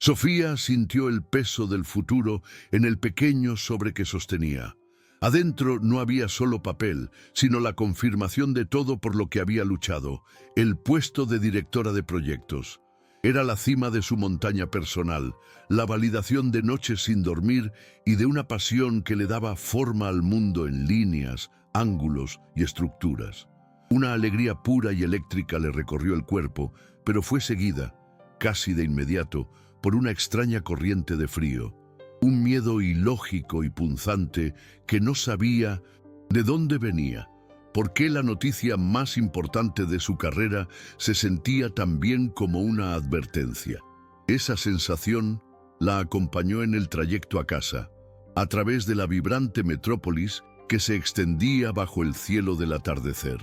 Sofía sintió el peso del futuro en el pequeño sobre que sostenía. Adentro no había solo papel, sino la confirmación de todo por lo que había luchado, el puesto de directora de proyectos. Era la cima de su montaña personal, la validación de noches sin dormir y de una pasión que le daba forma al mundo en líneas, ángulos y estructuras. Una alegría pura y eléctrica le recorrió el cuerpo, pero fue seguida, casi de inmediato, por una extraña corriente de frío. Un miedo ilógico y punzante que no sabía de dónde venía. ¿Por qué la noticia más importante de su carrera se sentía también como una advertencia? Esa sensación la acompañó en el trayecto a casa, a través de la vibrante metrópolis que se extendía bajo el cielo del atardecer.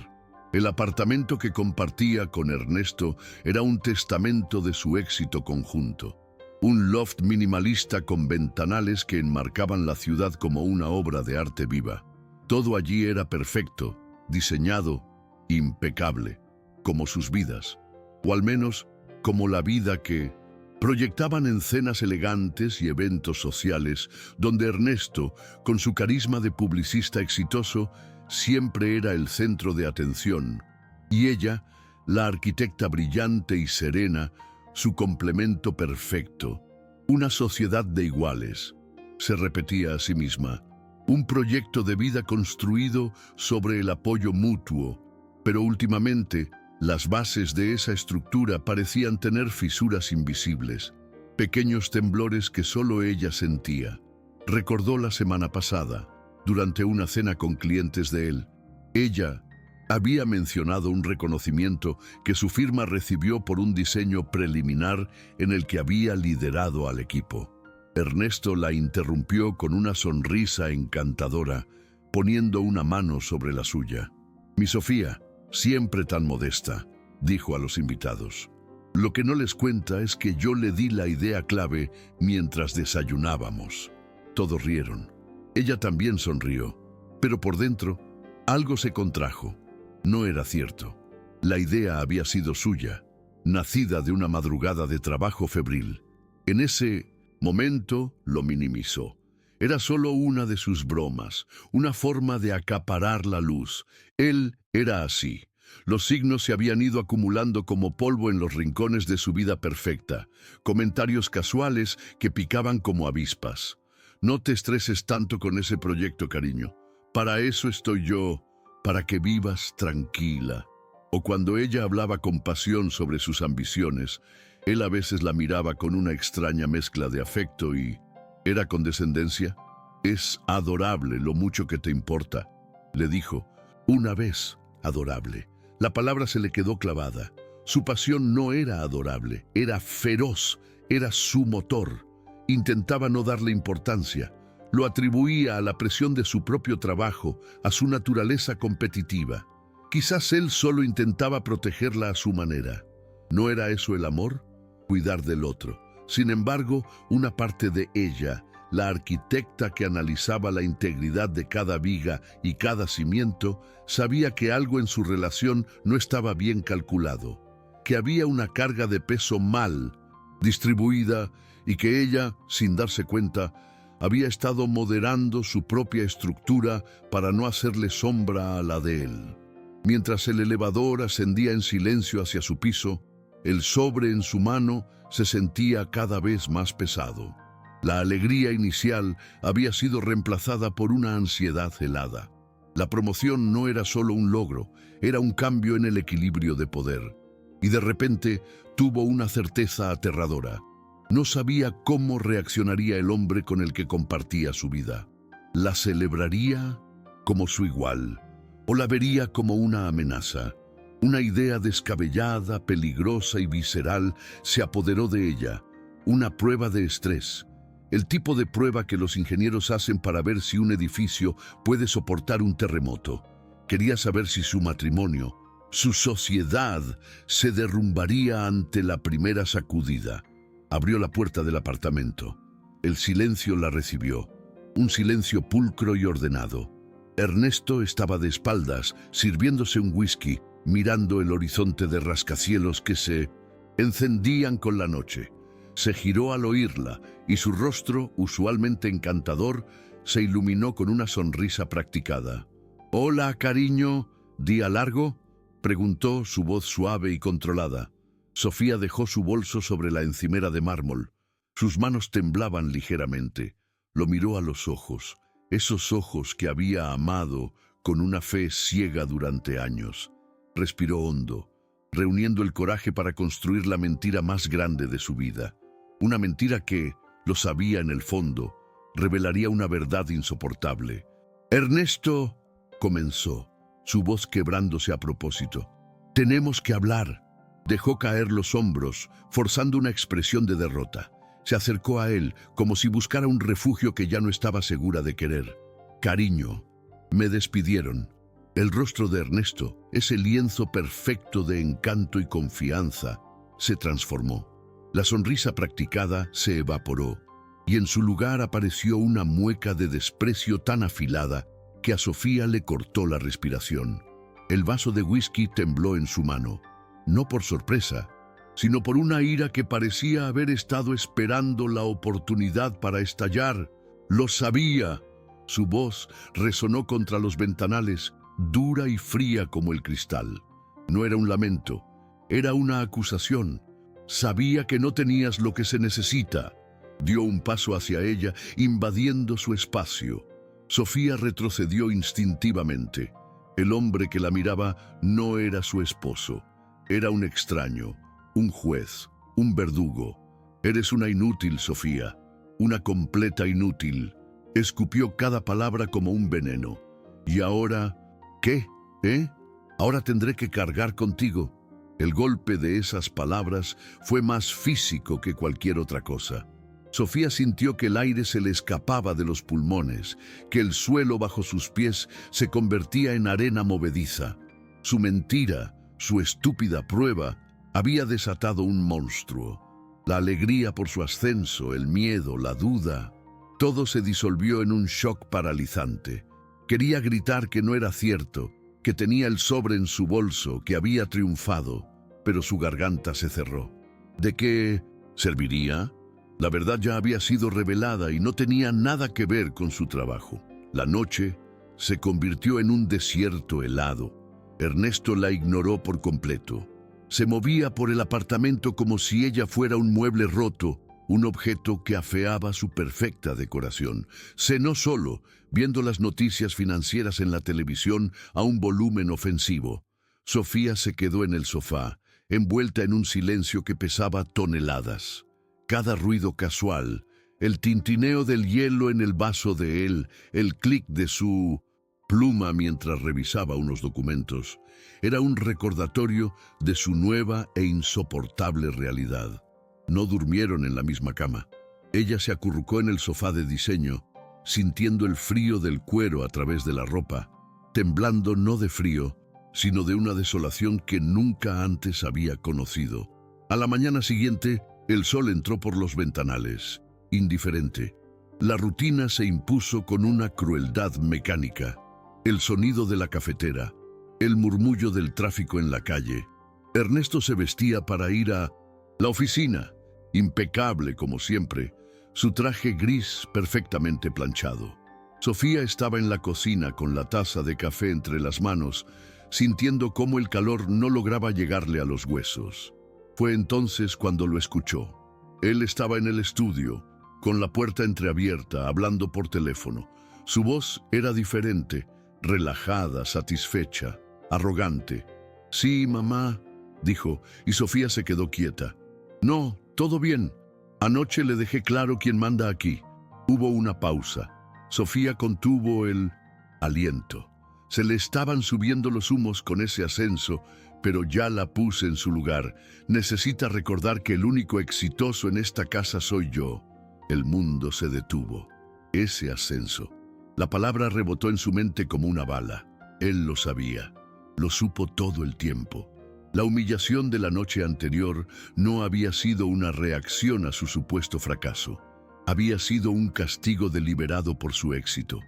El apartamento que compartía con Ernesto era un testamento de su éxito conjunto. Un loft minimalista con ventanales que enmarcaban la ciudad como una obra de arte viva. Todo allí era perfecto, diseñado, impecable, como sus vidas, o al menos como la vida que proyectaban en cenas elegantes y eventos sociales, donde Ernesto, con su carisma de publicista exitoso, siempre era el centro de atención, y ella, la arquitecta brillante y serena, su complemento perfecto. Una sociedad de iguales, se repetía a sí misma. Un proyecto de vida construido sobre el apoyo mutuo, pero últimamente las bases de esa estructura parecían tener fisuras invisibles, pequeños temblores que solo ella sentía. Recordó la semana pasada, durante una cena con clientes de él. Ella había mencionado un reconocimiento que su firma recibió por un diseño preliminar en el que había liderado al equipo. Ernesto la interrumpió con una sonrisa encantadora, poniendo una mano sobre la suya. «Mi Sofía, siempre tan modesta», dijo a los invitados. «Lo que no les cuenta es que yo le di la idea clave mientras desayunábamos». Todos rieron. Ella también sonrió, pero por dentro algo se contrajo. No era cierto. La idea había sido suya, nacida de una madrugada de trabajo febril. En ese momento lo minimizó. Era solo una de sus bromas, una forma de acaparar la luz. Él era así. Los signos se habían ido acumulando como polvo en los rincones de su vida perfecta, comentarios casuales que picaban como avispas. «No te estreses tanto con ese proyecto, cariño. Para eso estoy yo, para que vivas tranquila». O cuando ella hablaba con pasión sobre sus ambiciones, él a veces la miraba con una extraña mezcla de afecto y ¿era condescendencia? «Es adorable lo mucho que te importa», le dijo. Una vez, adorable. La palabra se le quedó clavada. Su pasión no era adorable, era feroz, era su motor. Intentaba no darle importancia. Lo atribuía a la presión de su propio trabajo, a su naturaleza competitiva. Quizás él solo intentaba protegerla a su manera. ¿No era eso el amor? Cuidar del otro. Sin embargo, una parte de ella, la arquitecta que analizaba la integridad de cada viga y cada cimiento, sabía que algo en su relación no estaba bien calculado, que había una carga de peso mal distribuida y que ella, sin darse cuenta, había estado moderando su propia estructura para no hacerle sombra a la de él. Mientras el elevador ascendía en silencio hacia su piso, el sobre en su mano se sentía cada vez más pesado. La alegría inicial había sido reemplazada por una ansiedad helada. La promoción no era solo un logro, era un cambio en el equilibrio de poder. Y de repente tuvo una certeza aterradora. No sabía cómo reaccionaría el hombre con el que compartía su vida. ¿La celebraría como su igual o la vería como una amenaza? Una idea descabellada, peligrosa y visceral se apoderó de ella. Una prueba de estrés. El tipo de prueba que los ingenieros hacen para ver si un edificio puede soportar un terremoto. Quería saber si su matrimonio, su sociedad, se derrumbaría ante la primera sacudida. Abrió la puerta del apartamento. El silencio la recibió. Un silencio pulcro y ordenado. Ernesto estaba de espaldas, sirviéndose un whisky, mirando el horizonte de rascacielos que se encendían con la noche. Se giró al oírla y su rostro, usualmente encantador, se iluminó con una sonrisa practicada. «Hola, cariño, ¿día largo?», preguntó, su voz suave y controlada. Sofía dejó su bolso sobre la encimera de mármol. Sus manos temblaban ligeramente. Lo miró a los ojos, esos ojos que había amado con una fe ciega durante años. Respiró hondo, reuniendo el coraje para construir la mentira más grande de su vida. Una mentira que, lo sabía en el fondo, revelaría una verdad insoportable. «Ernesto», comenzó, su voz quebrándose a propósito. «Tenemos que hablar». Dejó caer los hombros, forzando una expresión de derrota. Se acercó a él, como si buscara un refugio que ya no estaba segura de querer. «Cariño, me despidieron». El rostro de Ernesto, ese lienzo perfecto de encanto y confianza, se transformó. La sonrisa practicada se evaporó, y en su lugar apareció una mueca de desprecio tan afilada que a Sofía le cortó la respiración. El vaso de whisky tembló en su mano, no por sorpresa, sino por una ira que parecía haber estado esperando la oportunidad para estallar. «Lo sabía». Su voz resonó contra los ventanales, dura y fría como el cristal. No era un lamento, era una acusación. «Sabía que no tenías lo que se necesita». Dio un paso hacia ella, invadiendo su espacio. Sofía retrocedió instintivamente. El hombre que la miraba no era su esposo. Era un extraño, un juez, un verdugo. «Eres una inútil, Sofía, una completa inútil». Escupió cada palabra como un veneno. «¿Y ahora qué? Ahora tendré que cargar contigo». El golpe de esas palabras fue más físico que cualquier otra cosa. Sofía sintió que el aire se le escapaba de los pulmones, que el suelo bajo sus pies se convertía en arena movediza. Su mentira, su estúpida prueba, había desatado un monstruo. La alegría por su ascenso, el miedo, la duda, todo se disolvió en un shock paralizante. Quería gritar que no era cierto, que tenía el sobre en su bolso, que había triunfado, pero su garganta se cerró. ¿De qué serviría? La verdad ya había sido revelada y no tenía nada que ver con su trabajo. La noche se convirtió en un desierto helado. Ernesto la ignoró por completo. Se movía por el apartamento como si ella fuera un mueble roto, un objeto que afeaba su perfecta decoración. Cenó solo, viendo las noticias financieras en la televisión a un volumen ofensivo. Sofía se quedó en el sofá, envuelta en un silencio que pesaba toneladas. Cada ruido casual, el tintineo del hielo en el vaso de él, el clic de su pluma mientras revisaba unos documentos, era un recordatorio de su nueva e insoportable realidad. No durmieron en la misma cama. Ella se acurrucó en el sofá de diseño, sintiendo el frío del cuero a través de la ropa, temblando no de frío, sino de una desolación que nunca antes había conocido. A la mañana siguiente, el sol entró por los ventanales, indiferente. La rutina se impuso con una crueldad mecánica. El sonido de la cafetera, el murmullo del tráfico en la calle. Ernesto se vestía para ir a la oficina, impecable como siempre, su traje gris perfectamente planchado. Sofía estaba en la cocina con la taza de café entre las manos, sintiendo cómo el calor no lograba llegarle a los huesos. Fue entonces cuando lo escuchó. Él estaba en el estudio, con la puerta entreabierta, hablando por teléfono. Su voz era diferente, relajada, satisfecha, arrogante. «Sí, mamá», dijo, y Sofía se quedó quieta. «No, todo bien. Anoche le dejé claro quién manda aquí». Hubo una pausa. Sofía contuvo el aliento. Se le estaban subiendo los humos con ese ascenso, pero ya la puse en su lugar. Necesita recordar que el único exitoso en esta casa soy yo. El mundo se detuvo. Ese ascenso. La palabra rebotó en su mente como una bala. Él lo sabía. Lo supo todo el tiempo. La humillación de la noche anterior no había sido una reacción a su supuesto fracaso. Había sido un castigo deliberado por su éxito.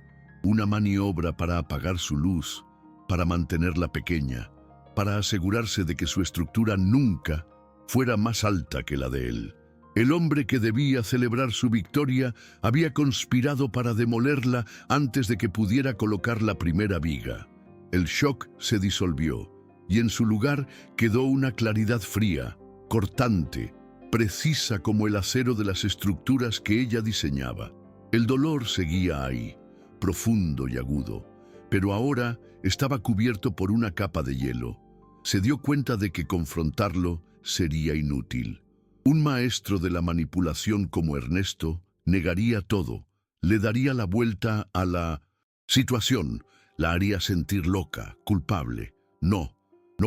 Una maniobra para apagar su luz, para mantenerla pequeña, para asegurarse de que su estructura nunca fuera más alta que la de él. El hombre que debía celebrar su victoria había conspirado para demolerla antes de que pudiera colocar la primera viga. El shock se disolvió y en su lugar quedó una claridad fría, cortante, precisa como el acero de las estructuras que ella diseñaba. El dolor seguía ahí, profundo y agudo, pero ahora estaba cubierto por una capa de hielo. Se dio cuenta de que confrontarlo sería inútil. Un maestro de la manipulación como Ernesto negaría todo, le daría la vuelta a la situación, la haría sentir loca, culpable. No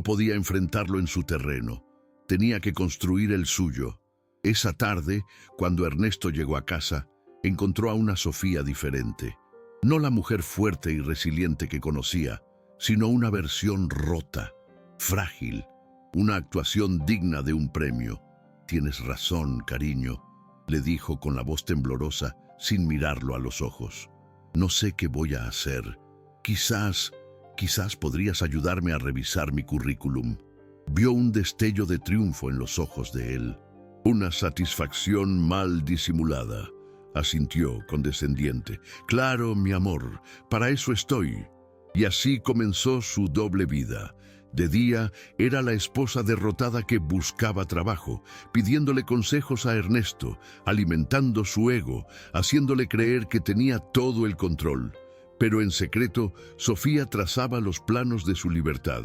podía enfrentarlo en su terreno. Tenía que construir el suyo. Esa tarde, cuando Ernesto llegó a casa, encontró a una Sofía diferente. No la mujer fuerte y resiliente que conocía, sino una versión rota, frágil, una actuación digna de un premio. «Tienes razón, cariño», le dijo con la voz temblorosa, sin mirarlo a los ojos. «No sé qué voy a hacer. Quizás podrías ayudarme a revisar mi currículum». Vio un destello de triunfo en los ojos de él, una satisfacción mal disimulada. Asintió condescendiente. «Claro, mi amor, para eso estoy». Y así comenzó su doble vida. De día era la esposa derrotada que buscaba trabajo, pidiéndole consejos a Ernesto, alimentando su ego, haciéndole creer que tenía todo el control. Pero en secreto, Sofía trazaba los planos de su libertad.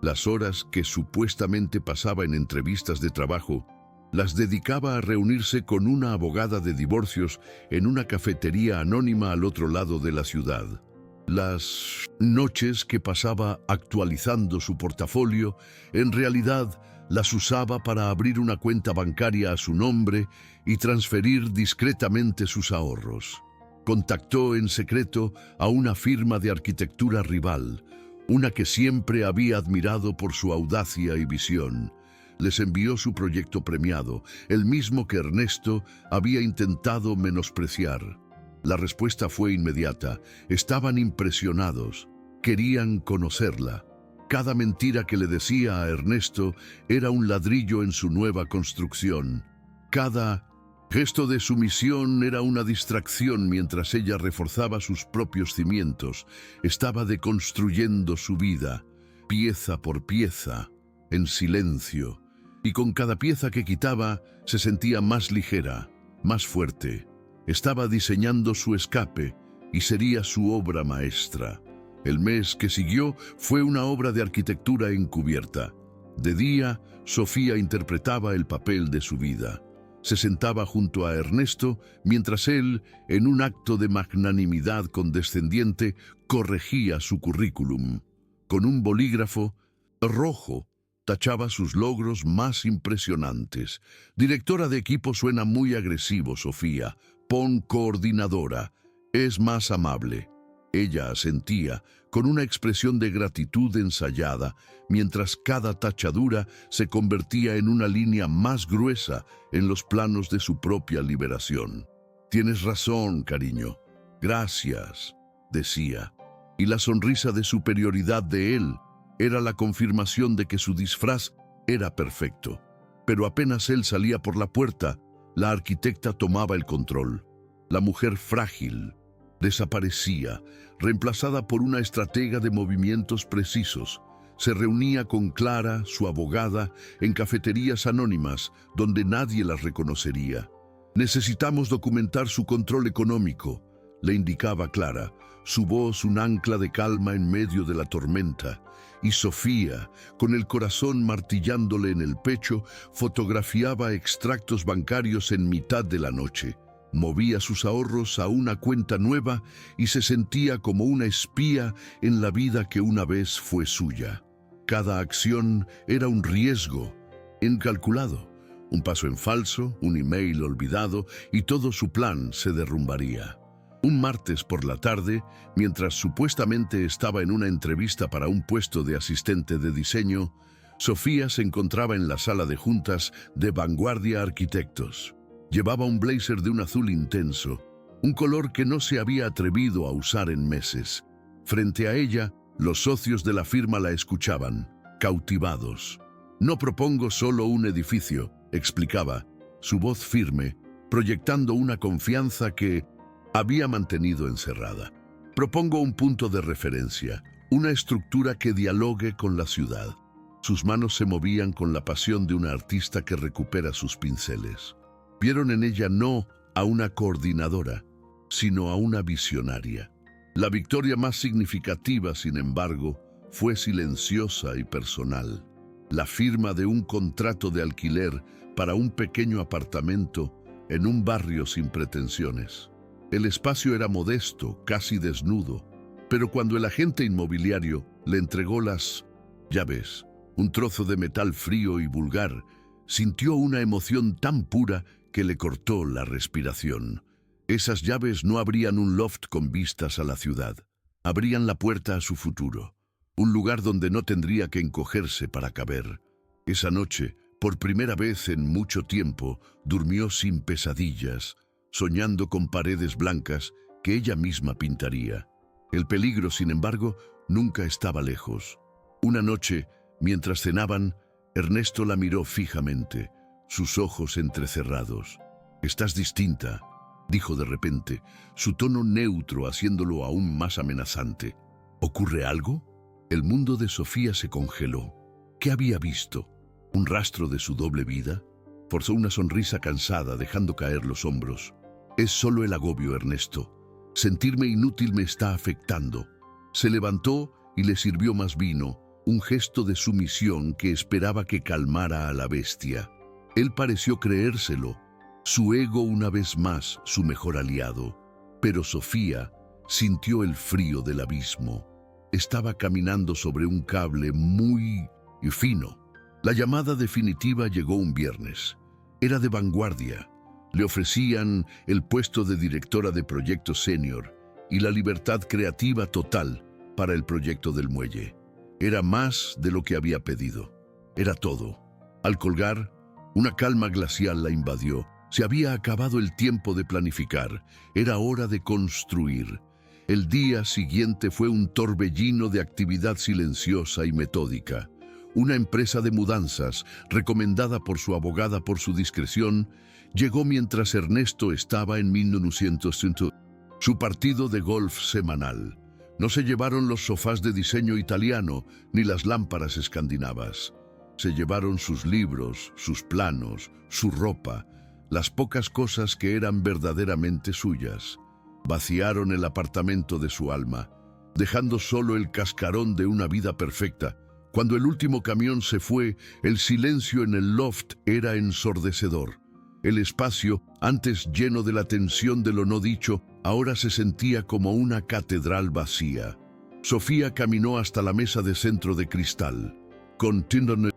Las horas que supuestamente pasaba en entrevistas de trabajo, las dedicaba a reunirse con una abogada de divorcios en una cafetería anónima al otro lado de la ciudad. Las noches que pasaba actualizando su portafolio, en realidad las usaba para abrir una cuenta bancaria a su nombre y transferir discretamente sus ahorros. Contactó en secreto a una firma de arquitectura rival, una que siempre había admirado por su audacia y visión. Les envió su proyecto premiado, el mismo que Ernesto había intentado menospreciar. La respuesta fue inmediata. Estaban impresionados. Querían conocerla. Cada mentira que le decía a Ernesto era un ladrillo en su nueva construcción. Cada gesto de sumisión era una distracción mientras ella reforzaba sus propios cimientos. Estaba deconstruyendo su vida, pieza por pieza, en silencio. Y con cada pieza que quitaba, se sentía más ligera, más fuerte. Estaba diseñando su escape y sería su obra maestra. El mes que siguió fue una obra de arquitectura encubierta. De día, Sofía interpretaba el papel de su vida. Se sentaba junto a Ernesto mientras él, en un acto de magnanimidad condescendiente, corregía su currículum. Con un bolígrafo rojo, tachaba sus logros más impresionantes. «Directora de equipo suena muy agresivo, Sofía. Pon coordinadora. Es más amable». Ella asentía, con una expresión de gratitud ensayada, mientras cada tachadura se convertía en una línea más gruesa en los planos de su propia liberación. «Tienes razón, cariño. Gracias», decía. Y la sonrisa de superioridad de él era la confirmación de que su disfraz era perfecto. Pero apenas él salía por la puerta, la arquitecta tomaba el control. La mujer frágil desaparecía, reemplazada por una estratega de movimientos precisos. Se reunía con Clara, su abogada, en cafeterías anónimas donde nadie las reconocería. «Necesitamos documentar su control económico», le indicaba Clara, su voz un ancla de calma en medio de la tormenta. Y Sofía, con el corazón martillándole en el pecho, fotografiaba extractos bancarios en mitad de la noche. Movía sus ahorros a una cuenta nueva y se sentía como una espía en la vida que una vez fue suya. Cada acción era un riesgo incalculado. Un paso en falso, un email olvidado y todo su plan se derrumbaría. Un martes por la tarde, mientras supuestamente estaba en una entrevista para un puesto de asistente de diseño, Sofía se encontraba en la sala de juntas de Vanguardia Arquitectos. Llevaba un blazer de un azul intenso, un color que no se había atrevido a usar en meses. Frente a ella, los socios de la firma la escuchaban, cautivados. «No propongo solo un edificio», explicaba, su voz firme, proyectando una confianza que había mantenido encerrada. Propongo un punto de referencia, una estructura que dialogue con la ciudad. Sus manos se movían con la pasión de una artista que recupera sus pinceles. Vieron en ella no a una coordinadora, sino a una visionaria. La victoria más significativa, sin embargo, fue silenciosa y personal. La firma de un contrato de alquiler para un pequeño apartamento en un barrio sin pretensiones. El espacio era modesto, casi desnudo, pero cuando el agente inmobiliario le entregó las llaves, un trozo de metal frío y vulgar, sintió una emoción tan pura que le cortó la respiración. Esas llaves no abrían un loft con vistas a la ciudad, abrían la puerta a su futuro, un lugar donde no tendría que encogerse para caber. Esa noche, por primera vez en mucho tiempo, durmió sin pesadillas, soñando con paredes blancas que ella misma pintaría. El peligro, sin embargo, nunca estaba lejos. Una noche, mientras cenaban, Ernesto la miró fijamente, sus ojos entrecerrados. «Estás distinta», dijo de repente, su tono neutro haciéndolo aún más amenazante. «¿Ocurre algo?» El mundo de Sofía se congeló. ¿Qué había visto? ¿Un rastro de su doble vida? Forzó una sonrisa cansada, dejando caer los hombros. «Es solo el agobio, Ernesto. Sentirme inútil me está afectando». Se levantó y le sirvió más vino, un gesto de sumisión que esperaba que calmara a la bestia. Él pareció creérselo, su ego una vez más su mejor aliado. Pero Sofía sintió el frío del abismo. Estaba caminando sobre un cable muy fino. La llamada definitiva llegó un viernes. Era de vanguardia. Le ofrecían el puesto de directora de proyecto senior y la libertad creativa total para el proyecto del muelle. Era más de lo que había pedido. Era todo. Al colgar, una calma glacial la invadió. Se había acabado el tiempo de planificar. Era hora de construir. El día siguiente fue un torbellino de actividad silenciosa y metódica. Una empresa de mudanzas, recomendada por su abogada por su discreción, llegó mientras Ernesto estaba en 1900. Su partido de golf semanal. No se llevaron los sofás de diseño italiano ni las lámparas escandinavas. Se llevaron sus libros, sus planos, su ropa, las pocas cosas que eran verdaderamente suyas. Vaciaron el apartamento de su alma, dejando solo el cascarón de una vida perfecta. Cuando el último camión se fue, el silencio en el loft era ensordecedor. El espacio, antes lleno de la tensión de lo no dicho, ahora se sentía como una catedral vacía. Sofía caminó hasta la mesa de centro de cristal. Con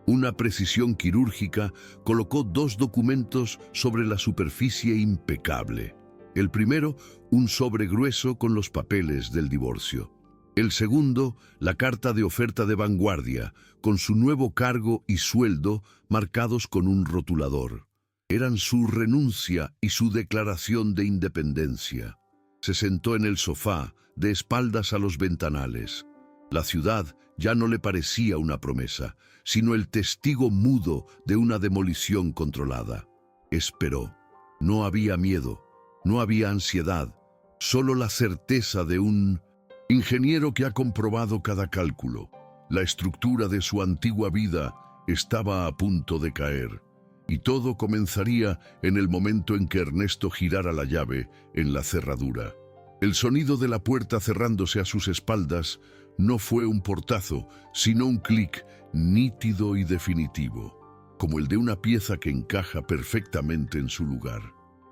una precisión quirúrgica, colocó 2 documentos sobre la superficie impecable. El primero, un sobre grueso con los papeles del divorcio. El segundo, la carta de oferta de vanguardia, con su nuevo cargo y sueldo marcados con un rotulador. Eran su renuncia y su declaración de independencia. Se sentó en el sofá, de espaldas a los ventanales. La ciudad ya no le parecía una promesa, sino el testigo mudo de una demolición controlada. Esperó. No había miedo, no había ansiedad, solo la certeza de un ingeniero que ha comprobado cada cálculo. La estructura de su antigua vida estaba a punto de caer, y todo comenzaría en el momento en que Ernesto girara la llave en la cerradura. El sonido de la puerta cerrándose a sus espaldas no fue un portazo, sino un clic nítido y definitivo, como el de una pieza que encaja perfectamente en su lugar.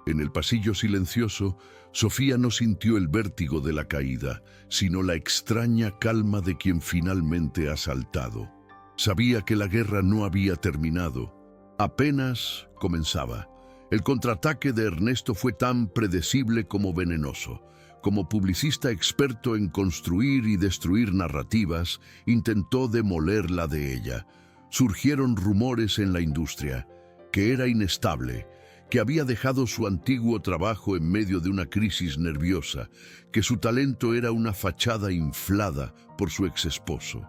En el pasillo silencioso, Sofía no sintió el vértigo de la caída, sino la extraña calma de quien finalmente ha saltado. Sabía que la guerra no había terminado, apenas comenzaba. El contraataque de Ernesto fue tan predecible como venenoso. Como publicista experto en construir y destruir narrativas, intentó demoler la de ella. Surgieron rumores en la industria, que era inestable, que había dejado su antiguo trabajo en medio de una crisis nerviosa, que su talento era una fachada inflada por su exesposo.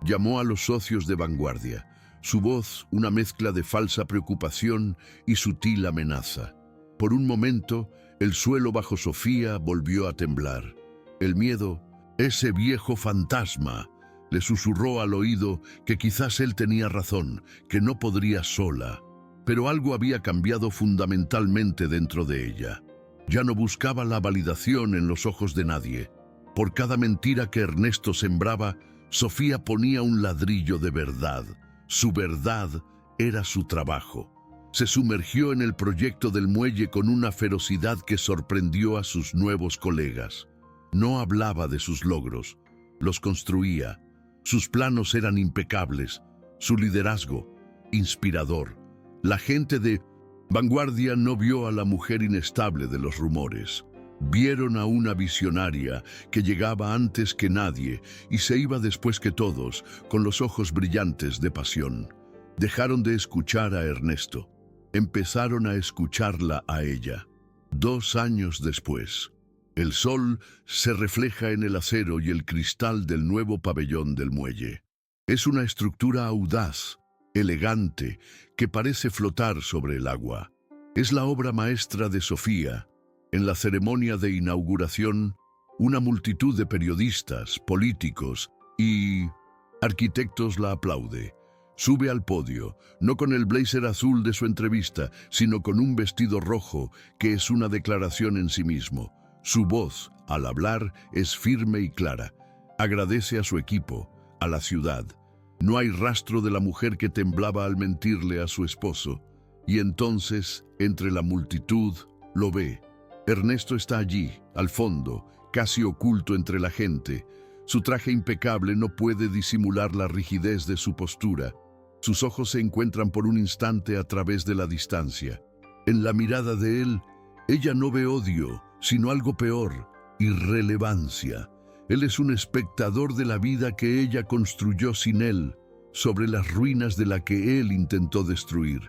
Llamó a los socios de vanguardia. Su voz, una mezcla de falsa preocupación y sutil amenaza. Por un momento, el suelo bajo Sofía volvió a temblar. El miedo, ese viejo fantasma, le susurró al oído que quizás él tenía razón, que no podría sola. Pero algo había cambiado fundamentalmente dentro de ella. Ya no buscaba la validación en los ojos de nadie. Por cada mentira que Ernesto sembraba, Sofía ponía un ladrillo de verdad. Su verdad era su trabajo. Se sumergió en el proyecto del muelle con una ferocidad que sorprendió a sus nuevos colegas. No hablaba de sus logros, los construía. Sus planos eran impecables, su liderazgo, inspirador. La gente de Vanguardia no vio a la mujer inestable de los rumores. Vieron a una visionaria que llegaba antes que nadie y se iba después que todos, con los ojos brillantes de pasión. Dejaron de escuchar a Ernesto. Empezaron a escucharla a ella. 2 años después, el sol se refleja en el acero y el cristal del nuevo pabellón del muelle. Es una estructura audaz, elegante, que parece flotar sobre el agua. Es la obra maestra de Sofía. En la ceremonia de inauguración, una multitud de periodistas, políticos y arquitectos la aplaude. Sube al podio, no con el blazer azul de su entrevista, sino con un vestido rojo, que es una declaración en sí mismo. Su voz, al hablar, es firme y clara. Agradece a su equipo, a la ciudad. No hay rastro de la mujer que temblaba al mentirle a su esposo. Y entonces, entre la multitud, lo ve. Ernesto está allí, al fondo, casi oculto entre la gente. Su traje impecable no puede disimular la rigidez de su postura. Sus ojos se encuentran por un instante a través de la distancia. En la mirada de él, ella no ve odio, sino algo peor, irrelevancia. Él es un espectador de la vida que ella construyó sin él, sobre las ruinas de la que él intentó destruir.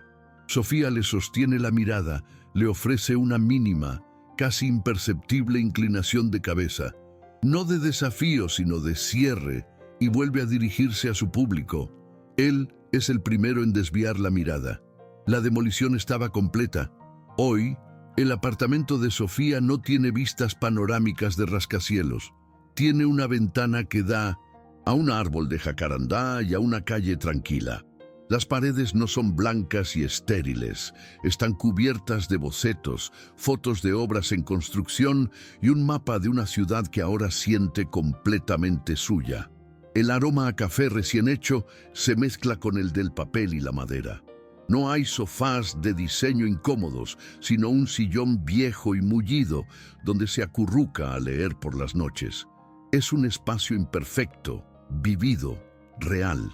Sofía le sostiene la mirada, le ofrece una mínima, casi imperceptible inclinación de cabeza, no de desafío sino de cierre, y vuelve a dirigirse a su público. Él es el primero en desviar la mirada. La demolición estaba completa. Hoy, el apartamento de Sofía no tiene vistas panorámicas de rascacielos. Tiene una ventana que da a un árbol de jacarandá y a una calle tranquila. Las paredes no son blancas y estériles, están cubiertas de bocetos, fotos de obras en construcción y un mapa de una ciudad que ahora siente completamente suya. El aroma a café recién hecho se mezcla con el del papel y la madera. No hay sofás de diseño incómodos, sino un sillón viejo y mullido donde se acurruca a leer por las noches. Es un espacio imperfecto, vivido, real.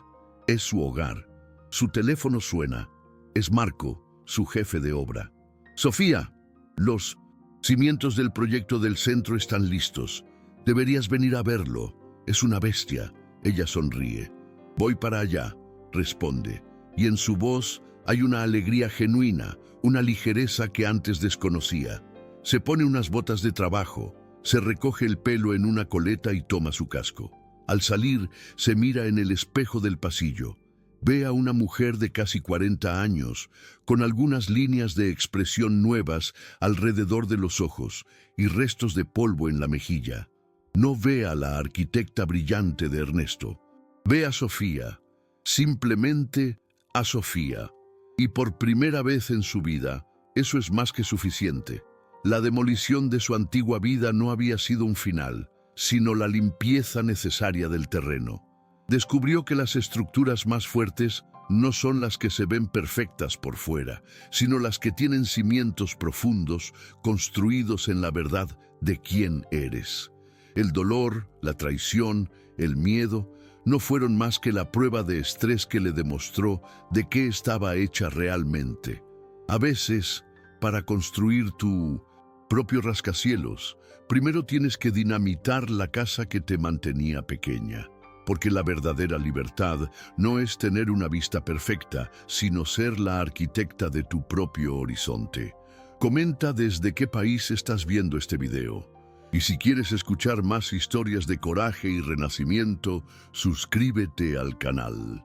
Es su hogar. Su teléfono suena. Es Marco, su jefe de obra. Sofía, los cimientos del proyecto del centro están listos. Deberías venir a verlo. Es una bestia. Ella sonríe. Voy para allá, responde. Y en su voz hay una alegría genuina, una ligereza que antes desconocía. Se pone unas botas de trabajo, se recoge el pelo en una coleta y toma su casco. Al salir, se mira en el espejo del pasillo. Ve a una mujer de casi 40 años, con algunas líneas de expresión nuevas alrededor de los ojos y restos de polvo en la mejilla. No ve a la arquitecta brillante de Ernesto. Ve a Sofía, simplemente a Sofía. Y por primera vez en su vida, eso es más que suficiente. La demolición de su antigua vida no había sido un final, sino la limpieza necesaria del terreno. Descubrió que las estructuras más fuertes no son las que se ven perfectas por fuera, sino las que tienen cimientos profundos, construidos en la verdad de quién eres. El dolor, la traición, el miedo, no fueron más que la prueba de estrés que le demostró de qué estaba hecha realmente. A veces, para construir tu propio rascacielos, primero tienes que dinamitar la casa que te mantenía pequeña. Porque la verdadera libertad no es tener una vista perfecta, sino ser la arquitecta de tu propio horizonte. Comenta desde qué país estás viendo este video. Y si quieres escuchar más historias de coraje y renacimiento, suscríbete al canal.